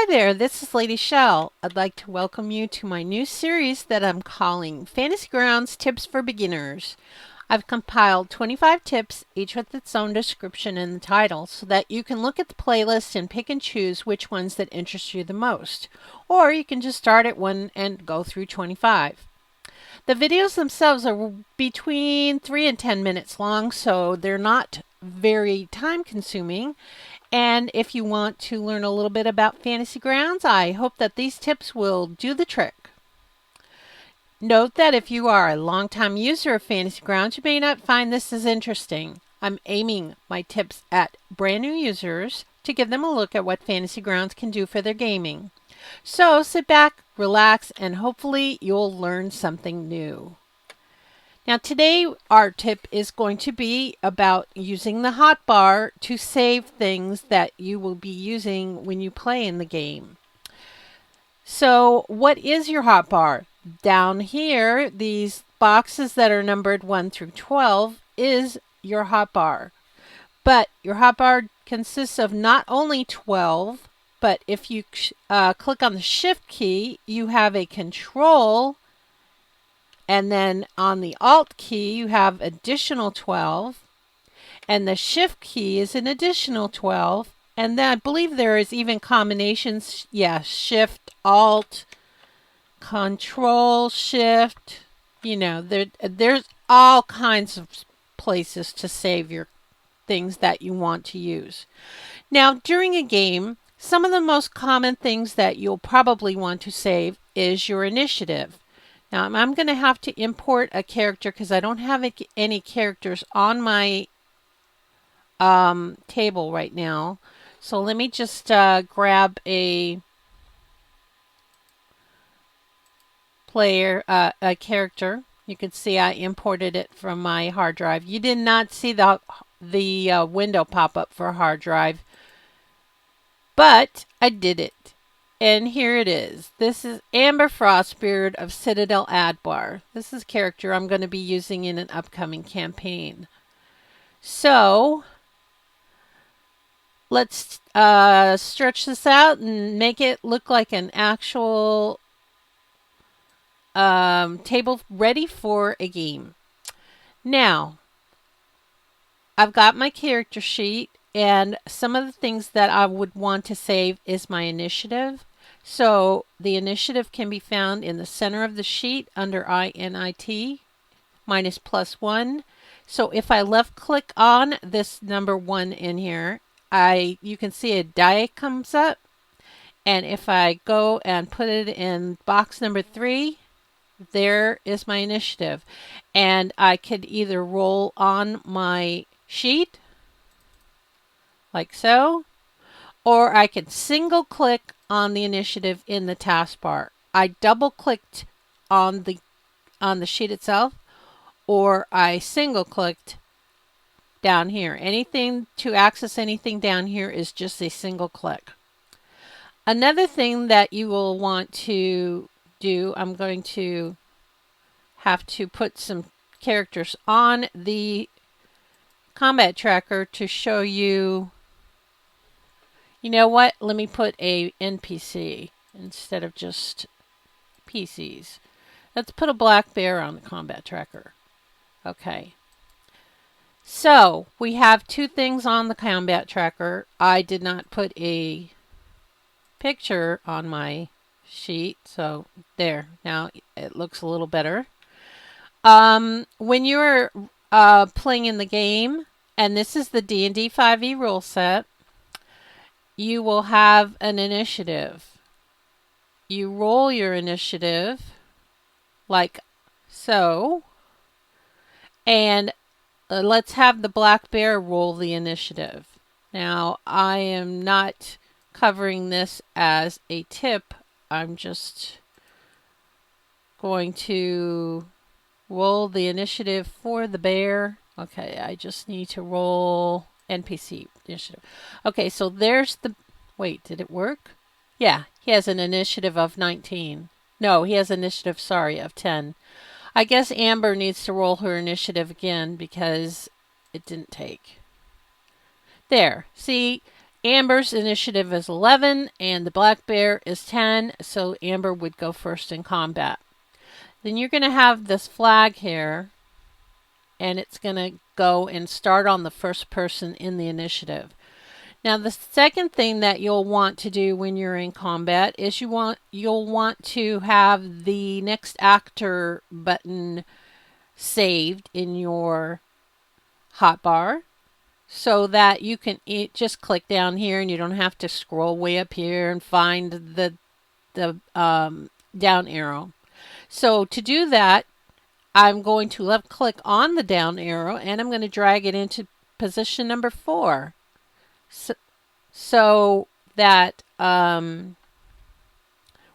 Hi there, this is Lady Shell. I'd like to welcome you to my new series that I'm calling Fantasy Grounds Tips for Beginners. I've compiled 25 tips, each with its own description in the title, so that you can look at the playlist and pick and choose which ones that interest you the most. Or you can just start at one and go through 25. The videos themselves are between 3 and 10 minutes long, so they're not very time consuming. And if you want to learn a little bit about Fantasy Grounds, I hope that these tips will do the trick. Note that if you are a longtime user of Fantasy Grounds, you may not find this as interesting. I'm aiming my tips at brand new users to give them a look at what Fantasy Grounds can do for their gaming. So sit back, relax, and hopefully you'll learn something new. Now today our tip is going to be about using the hotbar to save things that you will be using when you play in the game. So what is your hotbar? Down here, these boxes that are numbered 1 through 12 is your hotbar. But your hotbar consists of not only 12, but if you click on the Shift key, you have a Control, and then on the Alt key, you have additional 12, and the Shift key is an additional 12, and then I believe there is even combinations. Yeah, Shift, Alt, Control, Shift. You know, there's all kinds of places to save your things that you want to use. Now, during a game, some of the most common things that you'll probably want to save is your initiative. Now, I'm going to have to import a character because I don't have any characters on my table right now. So let me just grab a a character. You can see I imported it from my hard drive. You did not see the window pop up for a hard drive, but I did it. And here it is. This is Amber Frostbeard of Citadel Adbar. This is a character I'm going to be using in an upcoming campaign. So let's stretch this out and make it look like an actual table ready for a game. Now, I've got my character sheet, and some of the things that I would want to save is my initiative. So the initiative can be found in the center of the sheet under INIT, minus +1. So if I left click on this number 1 in here, you can see a die comes up. And if I go and put it in box number 3, there is my initiative. And I could either roll on my sheet, like so, or I can single click on the initiative in the taskbar. I double clicked on the sheet itself, or I single clicked down here. Anything to access anything down here is just a single click. Another thing that you will want to do, I'm going to have to put some characters on the combat tracker to show you. You know what? Let me put a NPC instead of just PCs. Let's put a black bear on the combat tracker. Okay. So we have 2 things on the combat tracker. I did not put a picture on my sheet, so there. Now it looks a little better. When you're playing in the game, and this is the D&D 5e rule set, you will have an initiative. You roll your initiative like so, and let's have the black bear roll the initiative. Now, I am not covering this as a tip. I'm just going to roll the initiative for the bear. Okay, I just need to roll NPC initiative. Okay, so there's the... Wait, did it work? Yeah, he has an initiative of 19. No, he has initiative, sorry, of 10. I guess Amber needs to roll her initiative again because it didn't take. There. See, Amber's initiative is 11 and the black bear is 10, so Amber would go first in combat. Then you're going to have this flag here, and it's going to go and start on the first person in the initiative. Now, the second thing that you'll want to do when you're in combat is you'll want to have the next actor button saved in your hotbar, so that you can just click down here and you don't have to scroll way up here and find the down arrow. So to do that, I'm going to left click on the down arrow and I'm going to drag it into position number 4. So that when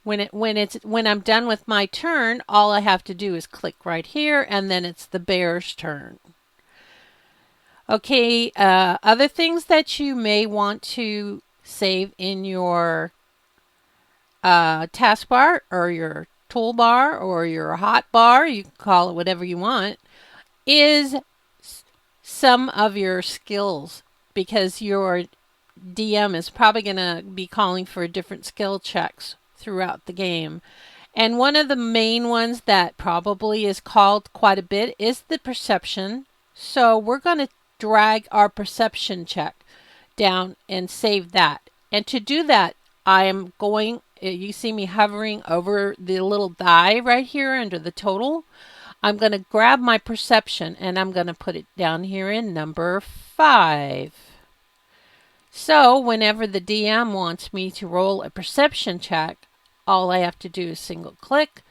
I'm done with my turn, all I have to do is click right here, and then it's the bear's turn. Okay, other things that you may want to save in your taskbar or your toolbar or your hotbar, you can call it whatever you want, is some of your skills, because your DM is probably going to be calling for different skill checks throughout the game. And one of the main ones that probably is called quite a bit is the perception. So we're going to drag our perception check down and save that. And to do that, I am going, you see me hovering over the little die right here under the total. I'm going to grab my perception and I'm going to put it down here in number 5. So whenever the DM wants me to roll a perception check, all I have to do is single click.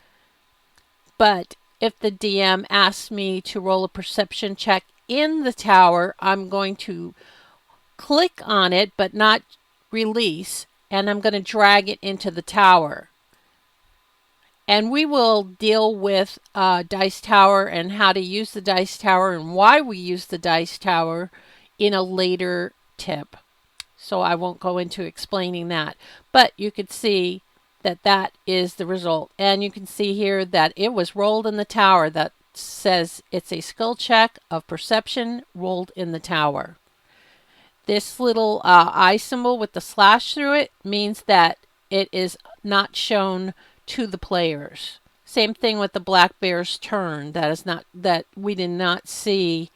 But if the DM asks me to roll a perception check in the tower, I'm going to click on it but not release, and I'm going to drag it into the tower. And we will deal with Dice Tower and how to use the Dice Tower and why we use the Dice Tower in a later tip. So I won't go into explaining that. But you could see that that is the result. And you can see here that it was rolled in the tower. That says it's a skill check of perception rolled in the tower. This little eye symbol with the slash through it means that it is not shown to the players. Same thing with the black bear's turn. That we did not see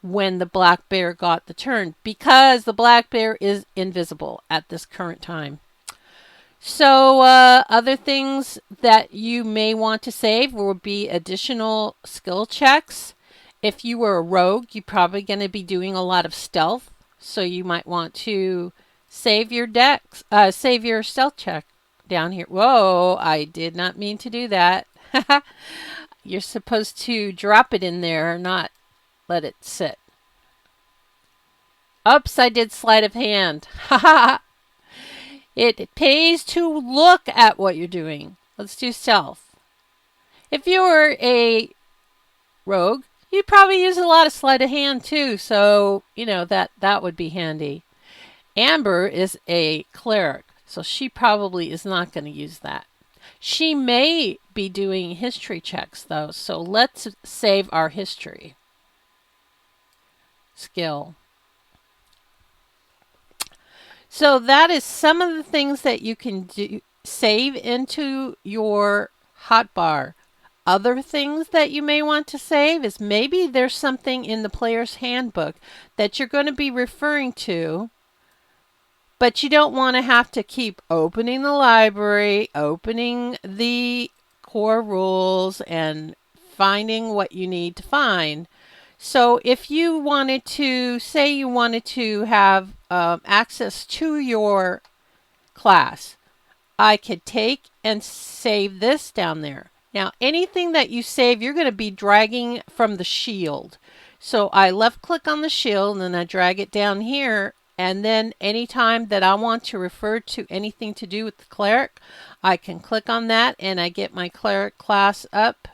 when the black bear got the turn, because the black bear is invisible at this current time. So other things that you may want to save will be additional skill checks. If you were a rogue, you're probably going to be doing a lot of stealth, so you might want to save your save your stealth check down here. Whoa, I did not mean to do that. You're supposed to drop it in there, not let it sit. Oops, I did sleight of hand. It pays to look at what you're doing. Let's do stealth. If you were a rogue, you'd probably use a lot of sleight of hand too, so that would be handy. Amber is a cleric, so she probably is not going to use that. She may be doing history checks though, so let's save our history skill. So that is some of the things that you can save into your hotbar. Other things that you may want to save is maybe there's something in the player's handbook that you're going to be referring to, but you don't want to have to keep opening the library, opening the core rules, and finding what you need to find. So if you wanted to, say you wanted to have access to your class, I could take and save this down there. Now, anything that you save, you're going to be dragging from the shield. So I left click on the shield and then I drag it down here. And then anytime that I want to refer to anything to do with the cleric, I can click on that and I get my cleric class up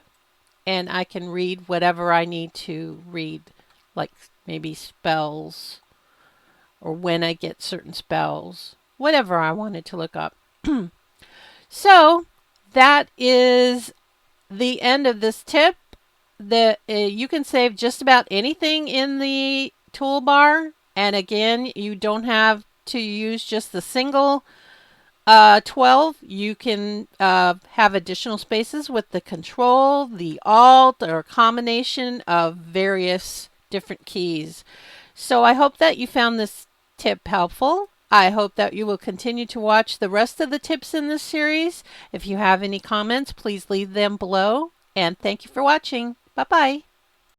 and I can read whatever I need to read, like maybe spells or when I get certain spells, whatever I wanted to look up. So that is the end of this tip. You can save just about anything in the toolbar. And again, you don't have to use just the single 12, you can have additional spaces with the Control, the Alt, or a combination of various different keys. So I hope that you found this tip helpful. I hope that you will continue to watch the rest of the tips in this series. If you have any comments, please leave them below. And thank you for watching. Bye-bye.